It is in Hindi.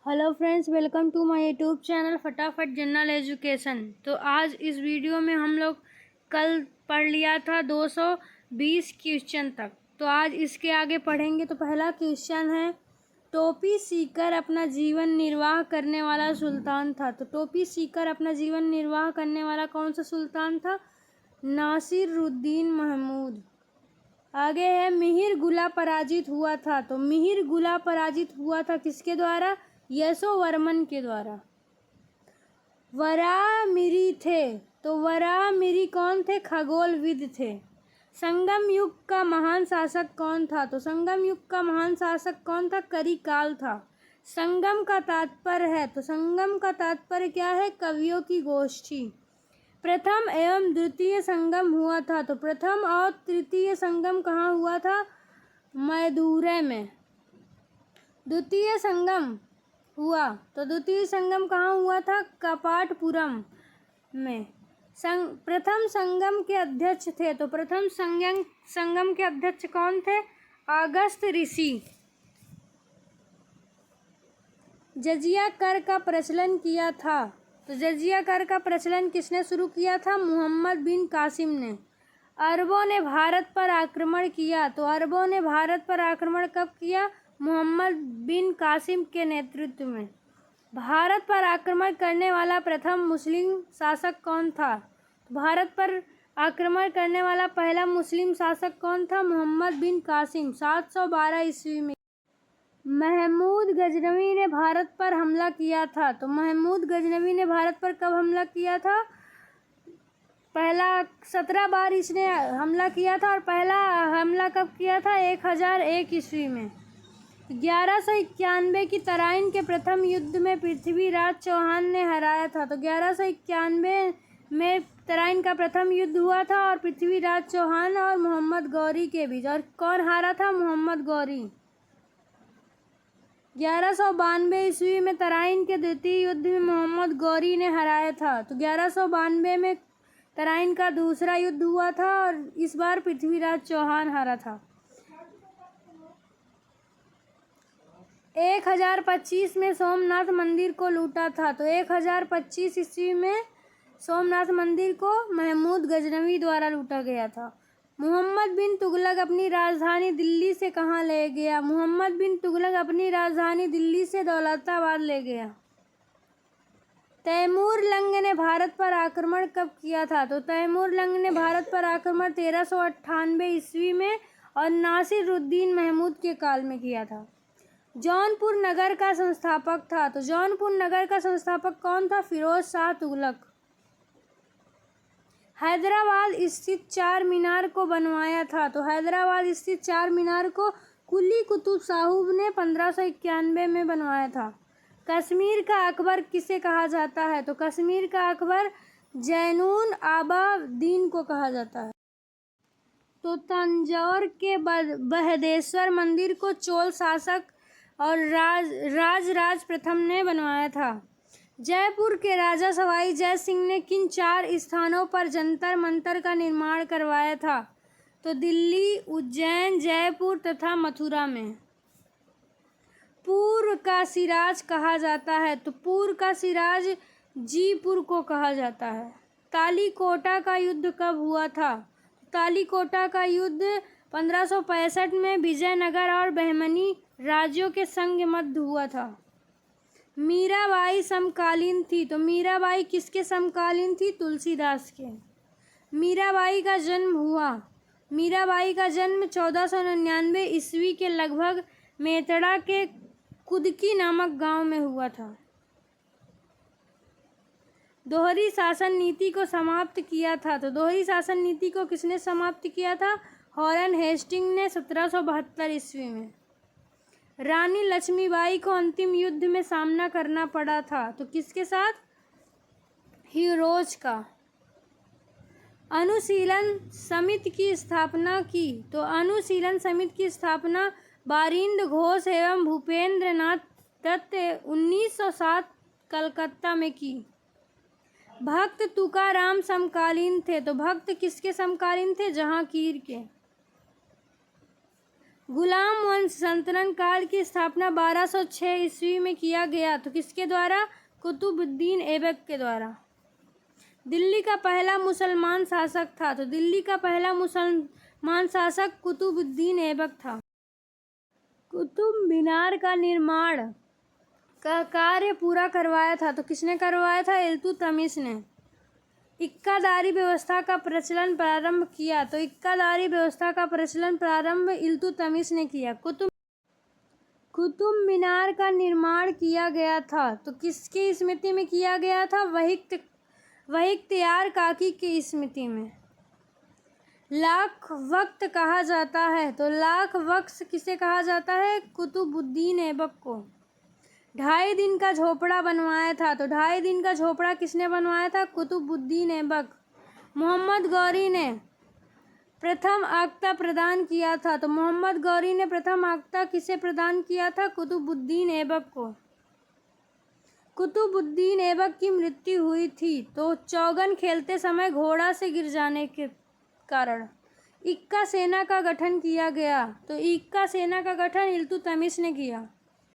Hello friends, welcome to my YouTube channel Fatafat general education. तो आज इस वीडियो में हम लोग कल पढ़ लिया था 220 क्वेश्चन तक। तो आज इसके आगे पढ़ेंगे। तो पहला क्वेश्चन है, टोपी सीकर अपना जीवन निर्वाह करने वाला सुल्तान था। तो टोपी सीकर अपना जीवन निर्वाह करने वाला कौन सा सुल्तान था? नासिरुद्दीन महमूद। आगे है, मिहिर गुला पराजित हुआ था। तो मिहिर गुला पराजित हुआ था किसके द्वारा? यशोवर्मन के द्वारा। वरामिरी थे। तो वरामिरी कौन थे? खगोलविद थे। संगम युग का महान शासक कौन था? तो संगम युग का महान शासक कौन था? करिकाल था। संगम का तात्पर्य है, तो संगम का तात्पर्य क्या है? कवियों की गोष्ठी। प्रथम एवं द्वितीय संगम हुआ था। तो प्रथम और तृतीय संगम कहाँ हुआ था? मैदुरै में। द्वितीय संगम हुआ, तो द्वितीय संगम कहाँ हुआ था? कपाटपुरम में। प्रथम संगम के अध्यक्ष थे। तो प्रथम संगम के अध्यक्ष कौन थे? अगस्त ऋषि। जजिया कर का प्रचलन किया था। तो जजिया कर का प्रचलन किसने शुरू किया था? मोहम्मद बिन कासिम ने। अरबों ने भारत पर आक्रमण किया। तो अरबों ने भारत पर आक्रमण कब किया? मोहम्मद बिन कासिम के नेतृत्व में। भारत पर आक्रमण करने वाला प्रथम मुस्लिम शासक कौन था? भारत पर आक्रमण करने वाला पहला मुस्लिम शासक कौन था? मोहम्मद बिन कासिम। 712 ईस्वी में महमूद गजनवी ने भारत पर हमला किया था। तो महमूद गजनवी ने भारत पर कब हमला किया था? पहला 17 बार इसने हमला किया था, और पहला हमला कब किया था? 1001 ईस्वी में। 1191 की तराइन के प्रथम युद्ध में पृथ्वीराज चौहान ने हराया था। तो 1191 में तराइन का प्रथम युद्ध हुआ था, और पृथ्वीराज चौहान और मोहम्मद गौरी के बीच। और कौन हारा था? मोहम्मद गौरी। 1192 ईस्वी में तराइन के द्वितीय युद्ध में मोहम्मद गौरी ने हराया था। तो 1192 में तराइन का दूसरा युद्ध हुआ था, और इस बार पृथ्वीराज चौहान हारा था। 1025 में सोमनाथ मंदिर को लूटा था। तो 1025 ईस्वी में सोमनाथ मंदिर को महमूद गजनवी द्वारा लूटा गया था। मोहम्मद बिन तुगलक अपनी राजधानी दिल्ली से कहाँ ले गया? मोहम्मद बिन तुगलक अपनी राजधानी दिल्ली से दौलताबाद ले गया। तैमूर लंग ने भारत पर आक्रमण कब किया था? तो तैमूर लंग ने भारत पर आक्रमण 1398 ईस्वी में और नासिरुद्दीन महमूद के काल में किया था। जौनपुर नगर का संस्थापक था। तो जौनपुर नगर का संस्थापक कौन था? फिरोज शाह तुगलक। हैदराबाद स्थित चार मीनार को बनवाया था। तो हैदराबाद स्थित चार मीनार को कुली कुतुब साहब ने 1591 में बनवाया था। कश्मीर का अकबर किसे कहा जाता है? तो कश्मीर का अकबर जैनुन आबादीन को कहा जाता है। तो तंजौर के बृहदेश्वर मंदिर को चोल शासक और राज प्रथम ने बनवाया था। जयपुर के राजा सवाई जय सिंह ने किन 4 स्थानों पर जंतर मंतर का निर्माण करवाया था? तो दिल्ली, उज्जैन, जयपुर तथा मथुरा में। पूर्व का सिराज कहा जाता है। तो पूर्व का सिराज जीपुर को कहा जाता है। तालीकोटा का युद्ध कब हुआ था? तालीकोटा का युद्ध 1565 में विजयनगर और बहमनी राज्यों के संग मध्य हुआ था। मीराबाई समकालीन थी। तो मीराबाई किसके समकालीन थी? तुलसीदास के। मीराबाई का जन्म हुआ। मीराबाई का जन्म 1499 ईस्वी के लगभग मेतड़ा के कुदकी नामक गांव में हुआ था। दोहरी शासन नीति को समाप्त किया था। तो दोहरी शासन नीति को किसने समाप्त किया था? हॉरन हेस्टिंग ने 1772 ईस्वी में। रानी लक्ष्मीबाई को अंतिम युद्ध में सामना करना पड़ा था। तो किसके साथ? हिरोज का। अनुशीलन समिति की स्थापना की। तो अनुशीलन समिति की स्थापना बारिंद घोष एवं भूपेंद्र नाथ दत्त 1907 कलकत्ता में की। भक्त तुकाराम समकालीन थे। तो भक्त किसके समकालीन थे? जहांगीर के। गुलाम वंश सल्तनत काल की स्थापना 1206 ईस्वी में किया गया, तो किसके द्वारा? कुतुबुद्दीन ऐबक के द्वारा। दिल्ली का पहला मुसलमान शासक था, तो दिल्ली का पहला मुसलमान शासक कुतुबुद्दीन ऐबक था। कुतुब मीनार का निर्माण का कार्य पूरा करवाया था, तो किसने करवाया था? इल्तुतमिश ने। इक्कादारी व्यवस्था का प्रचलन प्रारंभ किया, तो इक्कादारी व्यवस्था का प्रचलन प्रारंभ इल्तुतमिश ने किया। कुतुब मीनार का निर्माण किया गया था, तो किसकी स्मृति में किया गया था? वहीख्तियार काकी की स्मृति में। लाख वक्त कहा जाता है, तो लाख वक्त किसे कहा जाता है? कुतुबुद्दीन ऐबक को। 2.5 दिन का झोपड़ा बनवाया था, तो 2.5 दिन का झोपड़ा किसने बनवाया था? कुतुबुद्दीन ऐबक। मोहम्मद गौरी ने प्रथम आख्ता प्रदान किया था, तो मोहम्मद गौरी ने प्रथम आख्ता किसे प्रदान किया था? कुतुबुद्दीन ऐबक को। कुतुबुद्दीन ऐबक की मृत्यु हुई थी, तो चौगन खेलते समय घोड़ा से गिर जाने के कारण। इक्का सेना का गठन किया गया, तो इक्का सेना का गठन इल्तुतमिश ने किया।